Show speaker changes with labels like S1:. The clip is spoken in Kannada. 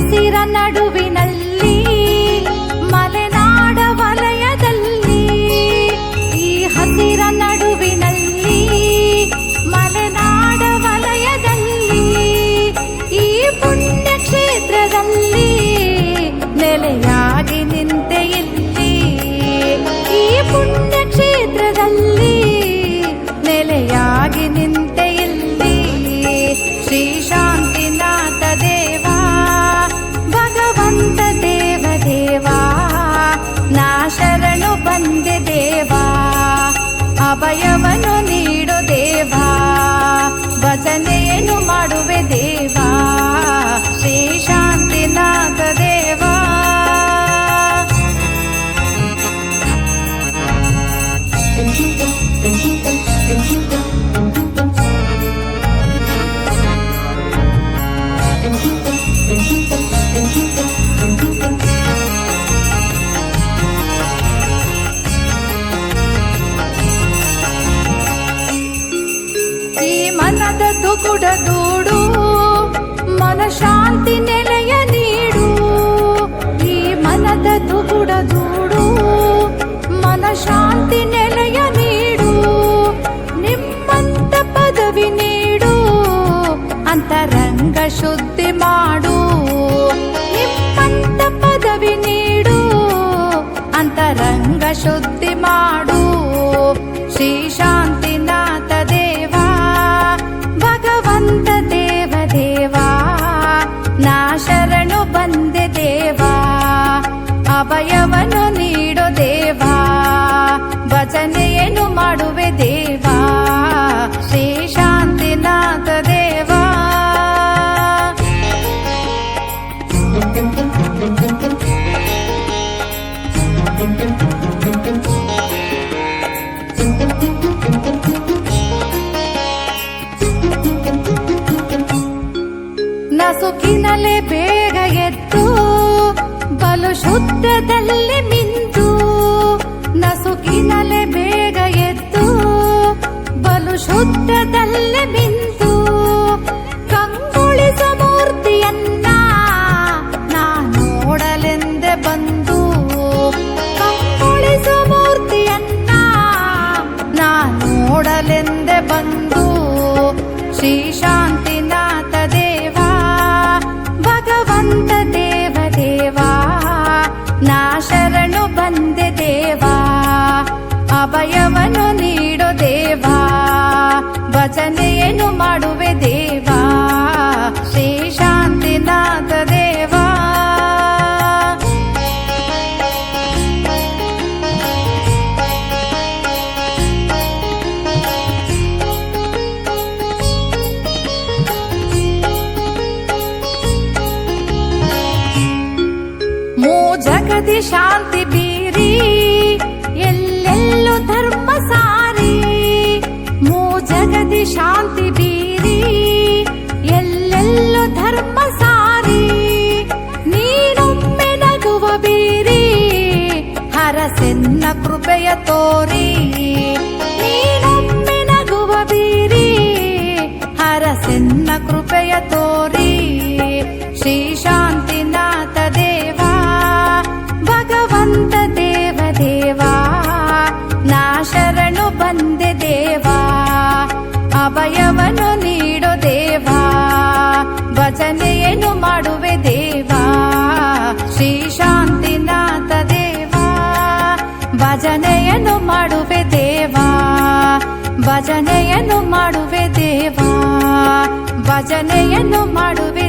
S1: ಹಸಿರ ನಡುವಿನಲ್ಲಿ ಮಲೆನಾಡ ವಲಯದಲ್ಲಿ, ಈ ಹಸಿರ ನಡುವಿನಲ್ಲಿ ಮಲೆನಾಡ ವಲಯದಲ್ಲಿ, ಈ ಪುಣ್ಯ ಕ್ಷೇತ್ರದಲ್ಲಿ ನೆಲೆಯಾಗಿ ನಿಂತೆ ಇಲ್ಲಿ, ಈ ಪುಣ್ಯ ಕ್ಷೇತ್ರದಲ್ಲಿ ನೆಲೆಯಾಗಿ ನಿಂತೆ ಇಲ್ಲಿ. ಶ್ರೀ ಶಾಂತಿನಾಥ ದೇವ ಭಗವಂತ ದೇವ ದೇವ, ನಾ ಶರಣು ಬಂದೆ ದೇವ, ಅಭಯವನ್ನು ನೀಡು ದೇವ, ಭಜನೆಯನ್ನು ಮಾಡುವೆ ದೇವ. ಶ್ರೀ ಶಾಂತಿನಾಥ ದೇವ. ಈ ಮನದ ದುಗುಡದೂಡು ಮನಶಾಂತಿ ನೆಲೆಯ ನೀಡು, ಈ ಮನದ ದುಗುಡದೂಡು ಮನಶಾಂತಿ ನೆಲೆಯ ನೀಡು, ನಿಮ್ಮಂತ ಪದವಿ ನೀಡು, ಅಂತರಂಗ ಶುದ್ಧಿ ಮಾಡು, ನಿಮ್ಮಂತ ಪದವಿ ನೀಡು, ಅಂತರಂಗ ಶುದ್ಧಿ ಮಾಡು. ಶ್ರೀ ಶಾಂತಿನಾಥ ದೇವ ಭಗವಂತ ದೇವ ದೇವ, ನಾ ಶರಣು ಬಂದೆ ದೇವ, ಅಭಯವನ್ನು ನೀಡು ದೇವ, ಭಜನೆಯನ್ನು ಮಾಡುವೆ ದೇವ. ಶ್ರೀ ಶಾಂತಿನಾಥ ದೇವ. ನಸುಕಿನಲೆ ಬೇಗ ಎದ್ದು ಬಲು ಶುದ್ಧದಲ್ಲಿ ಮಿಂದು, ನಸುಕಿನಲೆ ಬೇಗ ಎದ್ದು ಬಲು ಶುದ್ಧದಲ್ಲಿ ಮಿಂದು, ಕಂಗೊಳಿಸ ಮೂರ್ತಿಯನ್ನ ನಾ ನೋಡಲೆಂದೆ ಬಂದು, ಕಂಗೊಳಿಸ ಮೂರ್ತಿಯನ್ನ ನಾ ನೋಡಲೆಂದೆ ಬಂದು. ಶ್ರೀ ಶಾಂತಿನಾಥ ದೇವ ಭಗವಂತ ದೇವ ದೇವ, ನಾ ಶರಣು ಬಂದೆ ದೇವ, ಅಭಯವನ್ನು ನೀಡು ದೇವ, ಭಜನೆಯನ್ನು ಮಾಡುವೆ ದೇವ. ಶ್ರೀ ಶಾಂತಿನಾಥ ದೇವ. ಜಗದಿ ಶಾಂತಿ ಬೀರಿ ಎಲ್ಲೆಲ್ಲೂ ಧರ್ಮ ಸಾರಿ, ಮೂ ಜಗದಿ ಶಾಂತಿ ಬೀರಿ ಎಲ್ಲೆಲ್ಲೂ ಧರ್ಮ ಸಾರಿ, ನೀನೊಮ್ಮೆ ನಗುವ ಬೀರಿ ಹರಸೆನ್ನ ಕೃಪೆಯ ತೋರಿ, ನೀನೊಮ್ಮೆ ನಗುವ ಬೀರಿ ಹರಸೆನ್ನ ಕೃಪೆಯ ತೋರಿ. ಶ್ರೀ ಶಾಂತಿನಾಥ ದೇವ ಭಗವಂತ ದೇವ ದೇವ, ನಾ ಶರಣು ಬಂದೆ ದೇವ, ಅಭಯವನ್ನು ನೀಡು ದೇವ, ಭಜನೆಯನ್ನು ಮಾಡುವೆ ದೇವ. ಶ್ರೀ ಶಾಂತಿನಾಥ ದೇವ, ಭಜನೆಯನ್ನು ಮಾಡುವೆ ದೇವ, ಭಜನೆಯನ್ನು ಮಾಡುವೆ ದೇವ, ಭಜನೆಯನ್ನು ಮಾಡುವೆ